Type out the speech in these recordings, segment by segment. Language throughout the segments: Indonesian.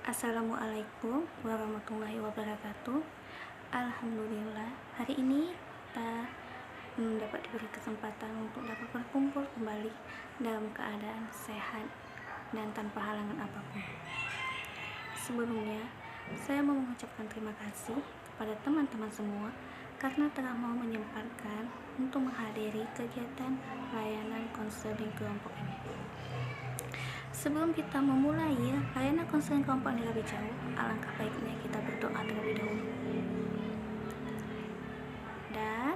Assalamualaikum warahmatullahi wabarakatuh. Alhamdulillah, hari ini kita dapat diberi kesempatan untuk dapat berkumpul kembali dalam keadaan sehat dan tanpa halangan apapun. Sebelumnya, saya mau mengucapkan terima kasih kepada teman-teman semua karena telah mau menyempatkan untuk menghadiri kegiatan layanan konseling kelompok ini. Sebelum kita memulai layanan konseling kelompok ini lebih jauh, alangkah baiknya kita berdoa terlebih dahulu. Dan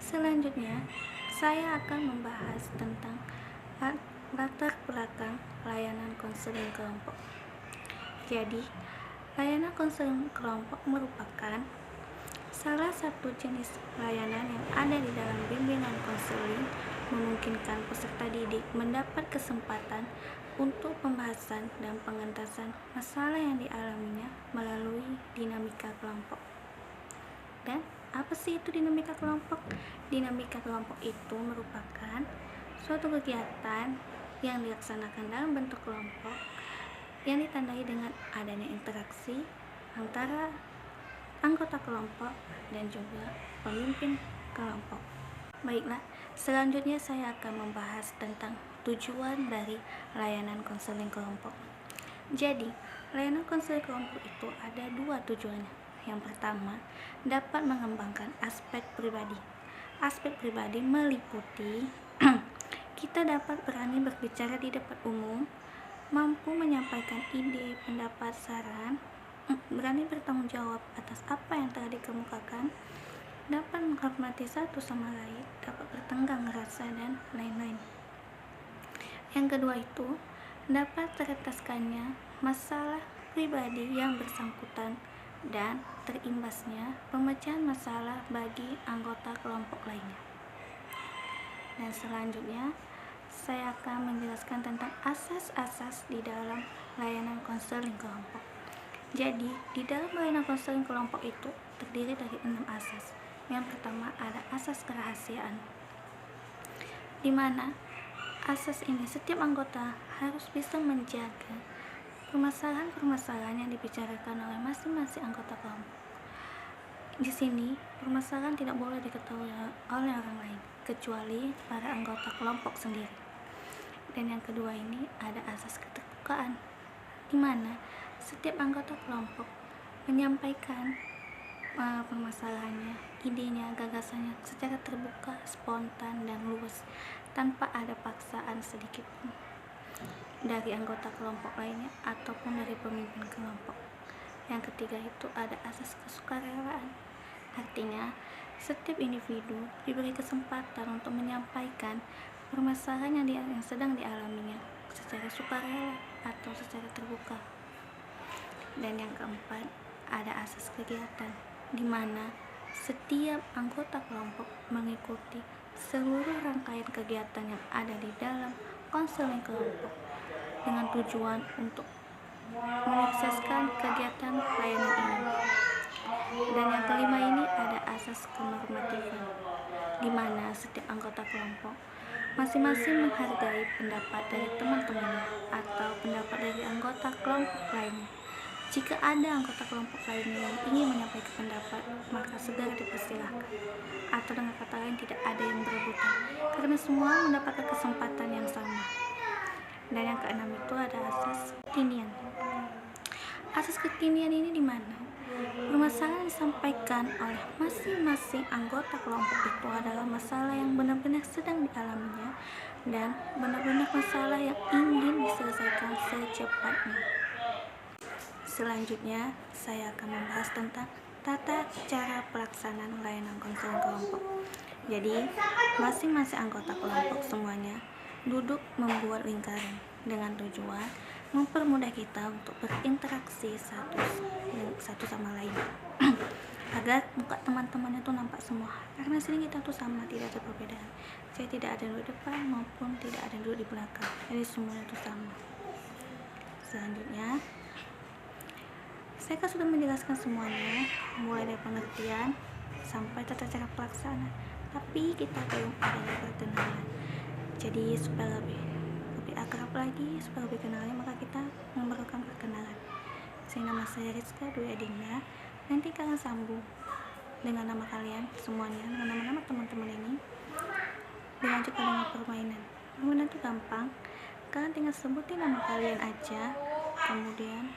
selanjutnya, saya akan membahas tentang latar belakang layanan konseling kelompok. Jadi, layanan konseling kelompok merupakan salah satu jenis layanan yang ada di dalam bimbingan konseling, memungkinkan peserta didik mendapat kesempatan untuk pembahasan dan pengentasan masalah yang dialaminya melalui dinamika kelompok. Dan apa sih itu dinamika kelompok? Dinamika kelompok itu merupakan suatu kegiatan yang dilaksanakan dalam bentuk kelompok yang ditandai dengan adanya interaksi antara anggota kelompok dan juga pemimpin kelompok. Baiklah, selanjutnya saya akan membahas tentang tujuan dari layanan konseling kelompok. Jadi, layanan konseling kelompok itu ada dua tujuannya. Yang pertama, dapat mengembangkan aspek pribadi. Aspek pribadi meliputi kita dapat berani berbicara di depan umum, mampu menyampaikan ide, pendapat, saran, berani bertanggung jawab atas apa yang telah dikemukakan, dapat menghormati satu sama lain, dapat bertenggang rasa, dan lain-lain. Yang kedua itu dapat teretaskannya masalah pribadi yang bersangkutan dan terimbasnya pemecahan masalah bagi anggota kelompok lainnya. Dan selanjutnya saya akan menjelaskan tentang asas-asas di dalam layanan konseling kelompok. Jadi, di dalam layanan konseling kelompok itu terdiri dari 6 asas. Yang pertama ada asas kerahasiaan, di mana asas ini setiap anggota harus bisa menjaga permasalahan-permasalahan yang dibicarakan oleh masing-masing anggota kelompok. Di sini, permasalahan tidak boleh diketahui oleh orang lain kecuali para anggota kelompok sendiri. Dan yang kedua ini ada asas keterbukaan, di mana setiap anggota kelompok menyampaikan permasalahannya, idenya, gagasannya secara terbuka, spontan, dan luas tanpa ada paksaan sedikit pun dari anggota kelompok lainnya ataupun dari pemimpin kelompok. Yang ketiga itu ada asas kesukarelaan, artinya setiap individu diberi kesempatan untuk menyampaikan permasalahan yang sedang dialaminya secara sukarela atau secara terbuka. Dan yang keempat ada asas kegiatan, di mana setiap anggota kelompok mengikuti seluruh rangkaian kegiatan yang ada di dalam konseling kelompok dengan tujuan untuk menyukseskan kegiatan layanan ini. Dan yang kelima ini ada asas kenormatifan, di mana setiap anggota kelompok masing-masing menghargai pendapat dari teman-temannya atau pendapat dari anggota kelompok lainnya. Jika ada anggota kelompok lainnya yang ingin menyampaikan pendapat, maka segera dipersilahkan. Atau dengan kata lain, tidak ada yang berebutan, karena semua mendapatkan kesempatan yang sama. Dan yang keenam itu ada asas kekinian. Asas kekinian ini di mana permasalahan yang disampaikan oleh masing-masing anggota kelompok itu adalah masalah yang benar-benar sedang dialaminya dan benar-benar masalah yang ingin diselesaikan secepatnya. Selanjutnya, saya akan membahas tentang tata cara pelaksanaan layanan konseling kelompok. Jadi, masing-masing anggota kelompok semuanya duduk membuat lingkaran dengan tujuan mempermudah kita untuk berinteraksi satu sama lain agar muka teman-teman itu nampak semua, karena sini kita tuh sama, tidak ada perbedaan. Saya tidak ada duduk depan maupun tidak ada duduk di belakang, jadi semuanya itu sama. Selanjutnya, saya kan sudah menjelaskan semuanya, mulai dari pengertian sampai tata cara pelaksanaan, tapi kita belum ada perkenalan. Jadi supaya lebih akrab lagi, supaya lebih kenalnya, maka kita memerlukan perkenalan. nama saya Rizka Dwi Adinda. Nanti kalian sambung dengan nama kalian semuanya, dengan nama-nama teman-teman ini, dilanjutkan dengan permainan. Permainan itu gampang, kalian tinggal sebutin nama kalian aja, kemudian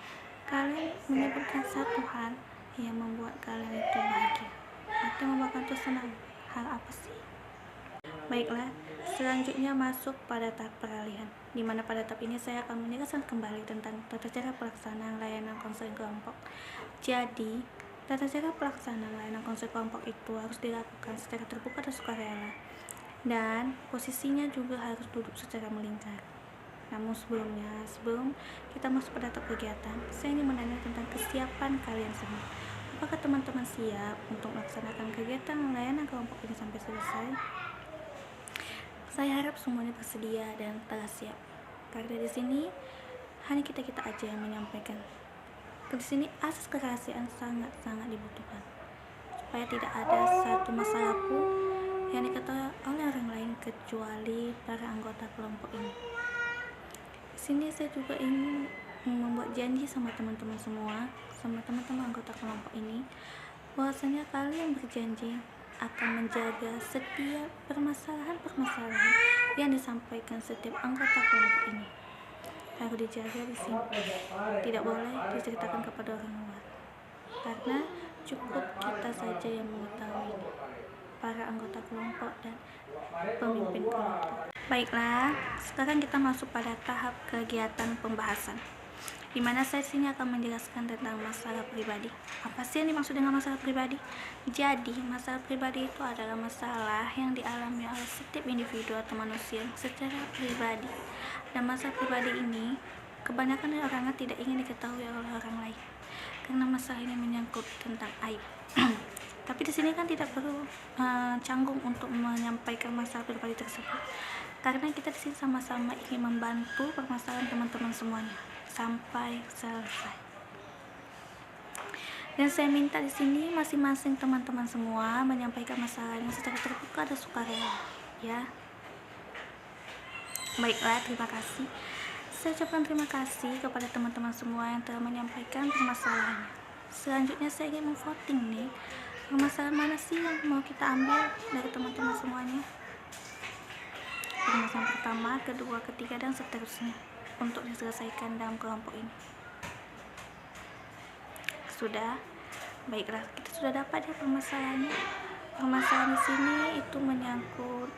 kalian menyebutkan satu hal yang membuat kalian itu bahagia atau membuat kalian itu senang. Hal apa sih? Baiklah, selanjutnya masuk pada tahap peralihan, di mana pada tahap ini saya akan menjelaskan kembali tentang tata cara pelaksanaan layanan konseling kelompok. Jadi, tata cara pelaksanaan layanan konseling kelompok itu harus dilakukan secara terbuka dan sukarela, dan posisinya juga harus duduk secara melingkar. Namun sebelum kita masuk pada tahap kegiatan, saya ingin menanya tentang kesiapan kalian semua. Apakah teman-teman siap untuk melaksanakan kegiatan layanan kelompok ini sampai selesai? Saya harap semuanya bersedia dan telah siap, karena di sini hanya kita aja yang menyampaikan. Di sini asas kerahasiaan sangat dibutuhkan, supaya tidak ada satu masalah pun yang diketahui oleh orang lain kecuali para anggota kelompok ini. Di sini saya juga ingin membuat janji sama teman-teman semua, sama teman-teman anggota kelompok ini, bahwasanya kalian berjanji akan menjaga setiap permasalahan yang disampaikan setiap anggota kelompok ini. Harus dijaga di sini, tidak boleh diceritakan kepada orang luar, karena cukup kita saja yang mengetahui, para anggota kelompok dan pemimpin kelompok. Baiklah, sekarang kita masuk pada tahap kegiatan pembahasan, di mana saya sini akan menjelaskan tentang masalah pribadi. Apa sih yang dimaksud dengan masalah pribadi? Jadi, masalah pribadi itu adalah masalah yang dialami oleh setiap individu atau manusia secara pribadi. Dan masalah pribadi ini kebanyakan dari orangnya tidak ingin diketahui oleh orang lain, karena masalah ini menyangkut tentang aib. Tapi di sini kan tidak perlu canggung untuk menyampaikan masalah pribadi tersebut, karena kita di sini sama-sama ingin membantu permasalahan teman-teman semuanya sampai selesai. Dan saya minta di sini masing-masing teman-teman semua menyampaikan masalahnya secara terbuka dan sukarela, ya. Baiklah, terima kasih. Saya ucapkan terima kasih kepada teman-teman semua yang telah menyampaikan permasalahannya. Selanjutnya saya ingin memvoting nih, permasalahan mana sih yang mau kita ambil dari teman-teman semuanya. Permasalahan pertama, kedua, ketiga, dan seterusnya untuk diselesaikan dalam kelompok ini. Sudah, baiklah, kita sudah dapat ya permasalahannya. Permasalahan di sini itu menyangkut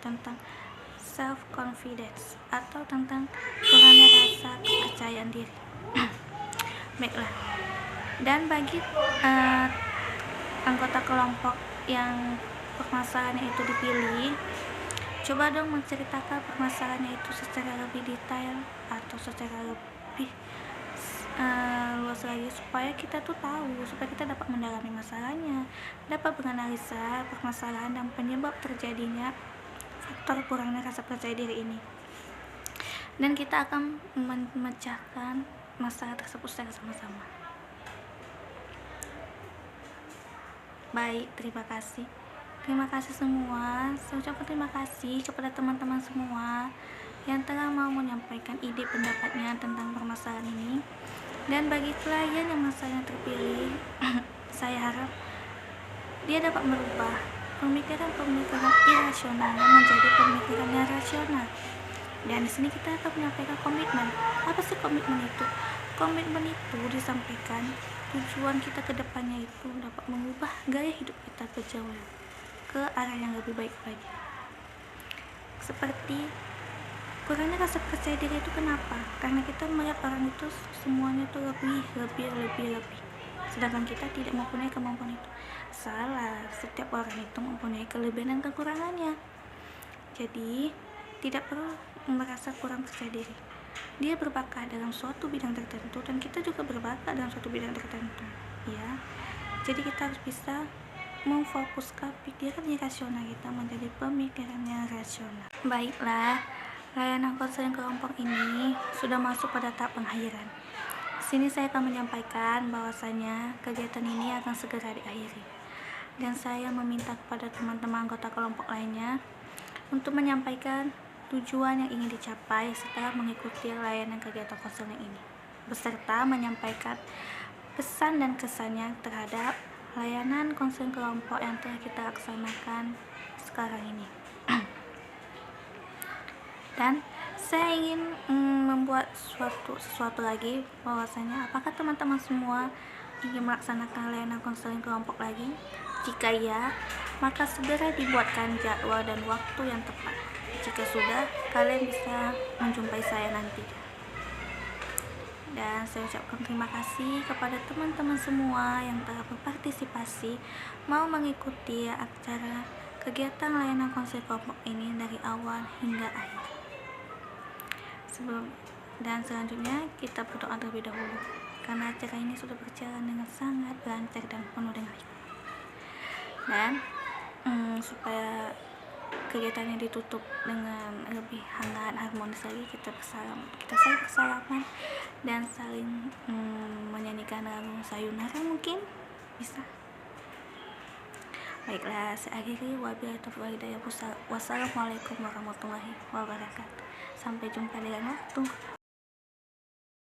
tentang self confidence atau tentang kurangnya rasa kepercayaan diri. Baiklah, dan bagi anggota kelompok yang permasalahannya itu dipilih, coba dong menceritakan permasalahannya itu secara lebih detail atau secara lebih luas lagi, supaya kita tuh tahu, supaya kita dapat mendalami masalahnya, dapat menganalisa permasalahan dan penyebab terjadinya faktor kurangnya rasa percaya diri ini, dan kita akan memecahkan masalah tersebut secara sama-sama. Baik, terima kasih. Terima kasih semua. Saya ucapkan terima kasih kepada teman-teman semua yang telah mau menyampaikan ide pendapatnya tentang permasalahan ini. Dan bagi klien yang masalahnya terpilih, saya harap dia dapat merubah pemikiran irasionalnya menjadi pemikiran yang rasional. Dan di sini kita akan menyampaikan komitmen. Apa sih komitmen itu? Komitmen itu disampaikan tujuan kita ke depannya itu dapat mengubah gaya hidup kita ke arah yang lebih baik lagi. Seperti kurangnya rasa percaya diri itu kenapa? Karena kita melihat orang itu semuanya itu lebih, sedangkan kita tidak mempunyai kemampuan itu. Salah, setiap orang itu mempunyai kelebihan dan kekurangannya. Jadi tidak perlu merasa kurang percaya diri. Dia berbakat dalam suatu bidang tertentu dan kita juga berbakat dalam suatu bidang tertentu, ya. Jadi kita harus bisa memfokuskan pikiran rasional kita menjadi pemikiran yang rasional. Baiklah, layanan konseling kelompok ini sudah masuk pada tahap pengakhiran. Di sini saya akan menyampaikan bahwasanya kegiatan ini akan segera diakhiri, dan saya meminta kepada teman-teman anggota kelompok lainnya untuk menyampaikan tujuan yang ingin dicapai setelah mengikuti layanan kegiatan konseling ini. beserta menyampaikan pesan dan kesannya terhadap layanan konseling kelompok yang telah kita laksanakan sekarang ini. Dan saya ingin membuat sesuatu lagi, bahwasanya apakah teman-teman semua ingin melaksanakan layanan konseling kelompok lagi? Jika iya, maka segera dibuatkan jadwal dan waktu yang tepat. Jika sudah, kalian bisa menjumpai saya nanti. Dan saya ucapkan terima kasih kepada teman-teman semua yang telah berpartisipasi mau mengikuti acara kegiatan layanan konseling kelompok ini dari awal hingga akhir. Selanjutnya kita berdoa terlebih dahulu, karena acara ini sudah berjalan dengan sangat lancar dan penuh dengan hikmah. Dan supaya kegiatannya ditutup dengan lebih hangat, harmonis lagi, kita saling bersalaman dan saling menyanyikan lagu sayonara, mungkin bisa. Baiklah, saya akhiri. Wabillahi taufiq wal hidayah. Wassalamualaikum warahmatullahi wabarakatuh. Sampai jumpa di lain waktu.